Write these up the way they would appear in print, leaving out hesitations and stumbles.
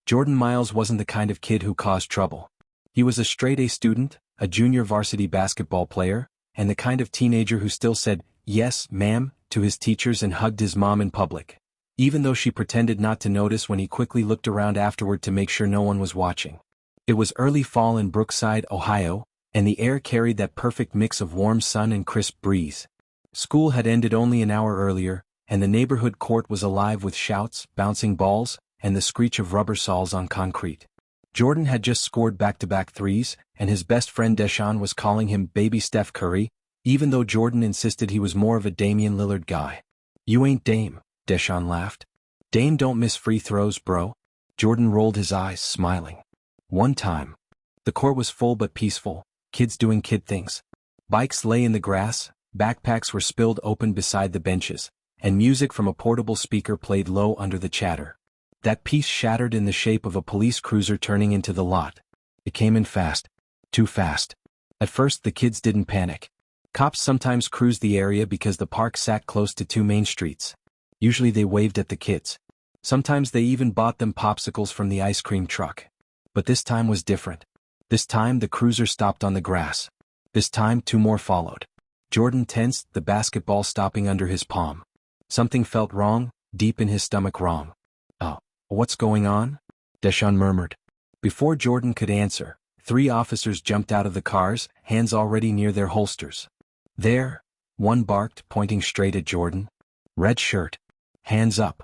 Jordan Miles wasn't the kind of kid who caused trouble. He was a straight-A student, a junior varsity basketball player, and the kind of teenager who still said, "Yes, ma'am," to his teachers and hugged his mom in public, even though she pretended not to notice when he quickly looked around afterward to make sure no one was watching. It was early fall in Brookside, Ohio, and the air carried that perfect mix of warm sun and crisp breeze. School had ended only an hour earlier, and the neighborhood court was alive with shouts, bouncing balls, and the screech of rubber soles on concrete. Jordan had just scored back-to-back threes, and his best friend Deshaun was calling him Baby Steph Curry, even though Jordan insisted he was more of a Damian Lillard guy. "You ain't Dame," Deshaun laughed. "Dame don't miss free throws, bro." Jordan rolled his eyes, smiling. One time. The court was full but peaceful, kids doing kid things. Bikes lay in the grass, backpacks were spilled open beside the benches, and music from a portable speaker played low under the chatter. That peace shattered in the shape of a police cruiser turning into the lot. It came in fast. Too fast. At first the kids didn't panic. Cops sometimes cruised the area because the park sat close to two main streets. Usually they waved at the kids. Sometimes they even bought them popsicles from the ice cream truck. But this time was different. This time the cruiser stopped on the grass. This time 2 more followed. Jordan tensed, the basketball stopping under his palm. Something felt wrong, deep in his stomach wrong. "Oh, what's going on?" Deshaun murmured. Before Jordan could answer, 3 officers jumped out of the cars, hands already near their holsters. "There," one barked, pointing straight at Jordan. "Red shirt. Hands up."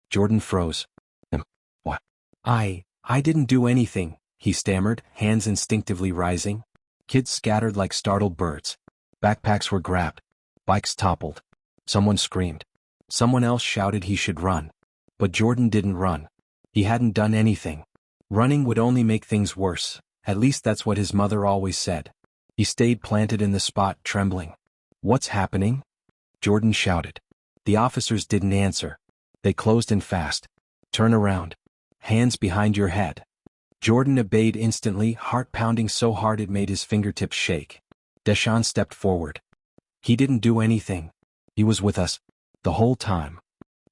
Jordan froze. "What? I didn't do anything," he stammered, hands instinctively rising. Kids scattered like startled birds. Backpacks were grabbed. Bikes toppled. Someone screamed. Someone else shouted he should run. But Jordan didn't run. He hadn't done anything. Running would only make things worse, at least that's what his mother always said. He stayed planted in the spot, trembling. "What's happening?" Jordan shouted. The officers didn't answer. They closed in fast. "Turn around. Hands behind your head." Jordan obeyed instantly, heart pounding so hard it made his fingertips shake. Deshaun stepped forward. "He didn't do anything. He was with us. The whole time."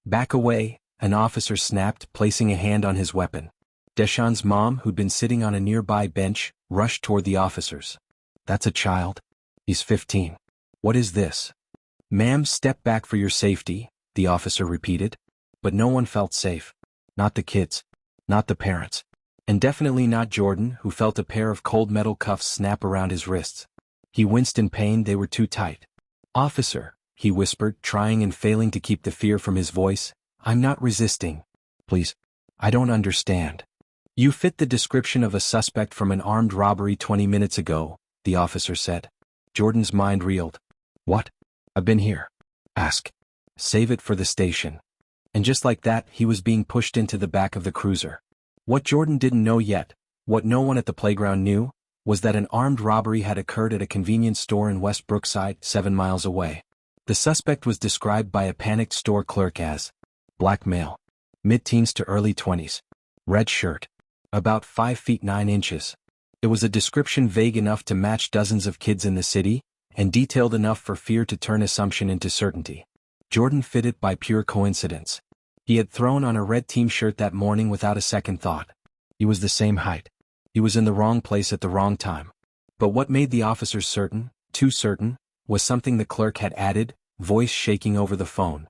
"Back away," an officer snapped, placing a hand on his weapon. Deshaun's mom, who'd been sitting on a nearby bench, rushed toward the officers. "That's a child. He's 15. What is this?" "Ma'am, step back for your safety," the officer repeated. But no one felt safe. Not the kids. Not the parents. And definitely not Jordan, who felt a pair of cold metal cuffs snap around his wrists. He winced in pain, they were too tight. "Officer," he whispered, trying and failing to keep the fear from his voice, "I'm not resisting. Please. I don't understand." "You fit the description of a suspect from an armed robbery 20 minutes ago," the officer said. Jordan's mind reeled. "What? I've been here. Ask. Save it for the station." And just like that, he was being pushed into the back of the cruiser. What Jordan didn't know yet, what no one at the playground knew, was that an armed robbery had occurred at a convenience store in West Brookside, 7 miles away. The suspect was described by a panicked store clerk as black male, mid-teens to early 20s, red shirt, about 5 feet 9 inches. It was a description vague enough to match dozens of kids in the city, and detailed enough for fear to turn assumption into certainty. Jordan fit it by pure coincidence. He had thrown on a red team shirt that morning without a second thought. He was the same height. He was in the wrong place at the wrong time. But what made the officers certain, too certain, was something the clerk had added, voice shaking over the phone.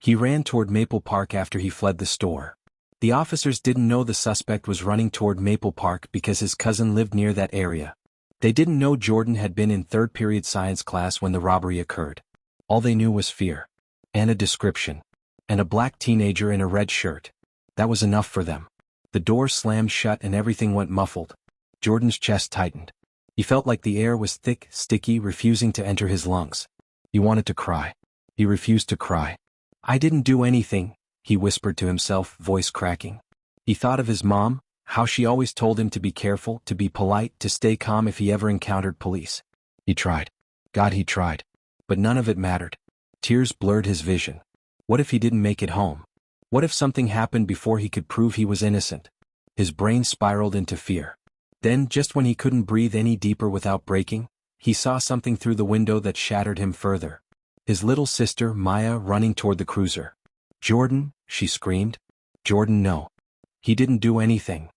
He ran toward Maple Park after he fled the store. The officers didn't know the suspect was running toward Maple Park because his cousin lived near that area. They didn't know Jordan had been in third-period science class when the robbery occurred. All they knew was fear. And a description. And a black teenager in a red shirt. That was enough for them. The door slammed shut and everything went muffled. Jordan's chest tightened. He felt like the air was thick, sticky, refusing to enter his lungs. He wanted to cry. He refused to cry. "I didn't do anything," he whispered to himself, voice cracking. He thought of his mom, how she always told him to be careful, to be polite, to stay calm if he ever encountered police. He tried. God, he tried. But none of it mattered. Tears blurred his vision. What if he didn't make it home? What if something happened before he could prove he was innocent? His brain spiraled into fear. Then, just when he couldn't breathe any deeper without breaking, he saw something through the window that shattered him further. His little sister, Maya, running toward the cruiser. "Jordan," she screamed. "Jordan, no. He didn't do anything.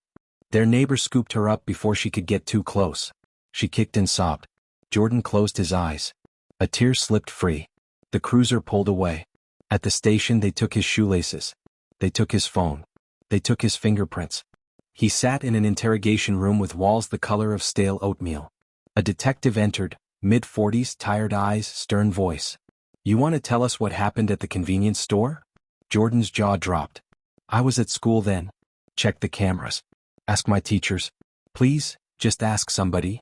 Their neighbor scooped her up before she could get too close. She kicked and sobbed. Jordan closed his eyes. A tear slipped free. The cruiser pulled away. At the station they took his shoelaces. They took his phone. They took his fingerprints. He sat in an interrogation room with walls the color of stale oatmeal. A detective entered, mid-40s, tired eyes, stern voice. "You want to tell us what happened at the convenience store?" Jordan's jaw dropped. "I was at school then. Check the cameras. Ask my teachers. Please, just ask somebody."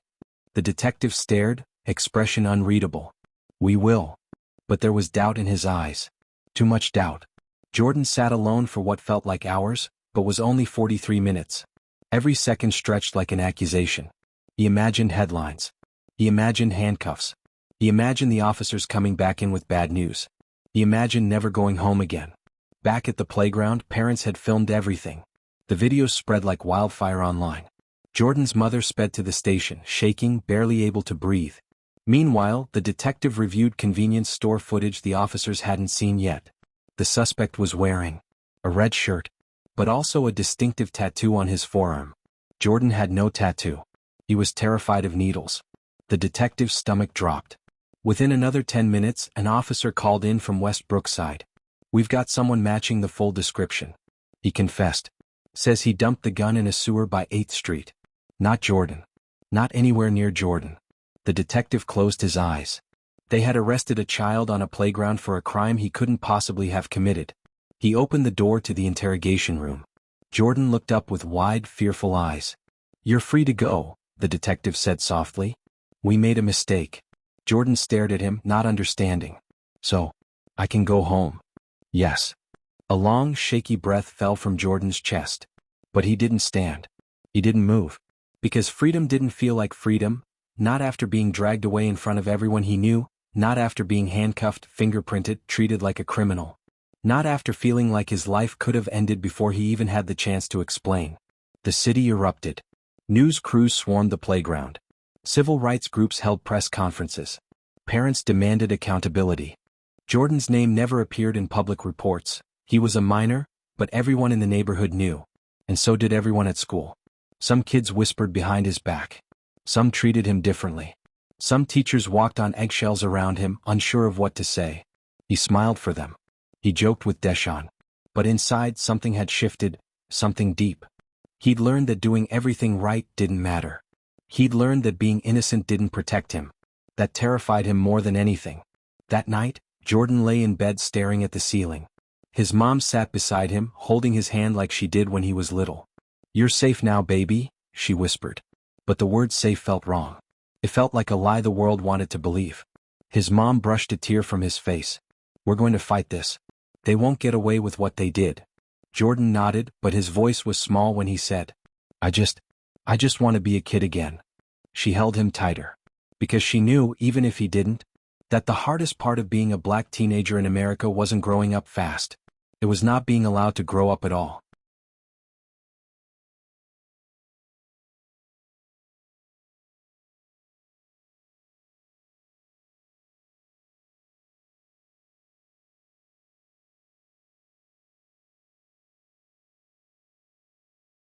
The detective stared, expression unreadable. "We will." But there was doubt in his eyes. Too much doubt. Jordan sat alone for what felt like hours, but was only 43 minutes. Every second stretched like an accusation. He imagined headlines. He imagined handcuffs. He imagined the officers coming back in with bad news. He imagined never going home again. Back at the playground, parents had filmed everything. The videos spread like wildfire online. Jordan's mother sped to the station, shaking, barely able to breathe. Meanwhile, the detective reviewed convenience store footage the officers hadn't seen yet. The suspect was wearing a red shirt, but also a distinctive tattoo on his forearm. Jordan had no tattoo. He was terrified of needles. The detective's stomach dropped. Within another 10 minutes, an officer called in from West Brookside. "We've got someone matching the full description." He confessed. Says he dumped the gun in a sewer by 8th Street. Not Jordan. Not anywhere near Jordan. The detective closed his eyes. They had arrested a child on a playground for a crime he couldn't possibly have committed. He opened the door to the interrogation room. Jordan looked up with wide, fearful eyes. "You're free to go," the detective said softly. "We made a mistake." Jordan stared at him, not understanding. "So, I can go home?" "Yes." A long, shaky breath fell from Jordan's chest. But he didn't stand. He didn't move. Because freedom didn't feel like freedom, not after being dragged away in front of everyone he knew, not after being handcuffed, fingerprinted, treated like a criminal. Not after feeling like his life could have ended before he even had the chance to explain. The city erupted. News crews swarmed the playground. Civil rights groups held press conferences. Parents demanded accountability. Jordan's name never appeared in public reports. He was a minor, but everyone in the neighborhood knew. And so did everyone at school. Some kids whispered behind his back. Some treated him differently. Some teachers walked on eggshells around him, unsure of what to say. He smiled for them. He joked with Deshawn. But inside something had shifted, something deep. He'd learned that doing everything right didn't matter. He'd learned that being innocent didn't protect him. That terrified him more than anything. That night, Jordan lay in bed staring at the ceiling. His mom sat beside him, holding his hand like she did when he was little. "You're safe now, baby," she whispered. But the word safe felt wrong. It felt like a lie the world wanted to believe. His mom brushed a tear from his face. "We're going to fight this. They won't get away with what they did." Jordan nodded, but his voice was small when he said, I just want to be a kid again." She held him tighter. Because she knew, even if he didn't, that the hardest part of being a black teenager in America wasn't growing up fast. It was not being allowed to grow up at all.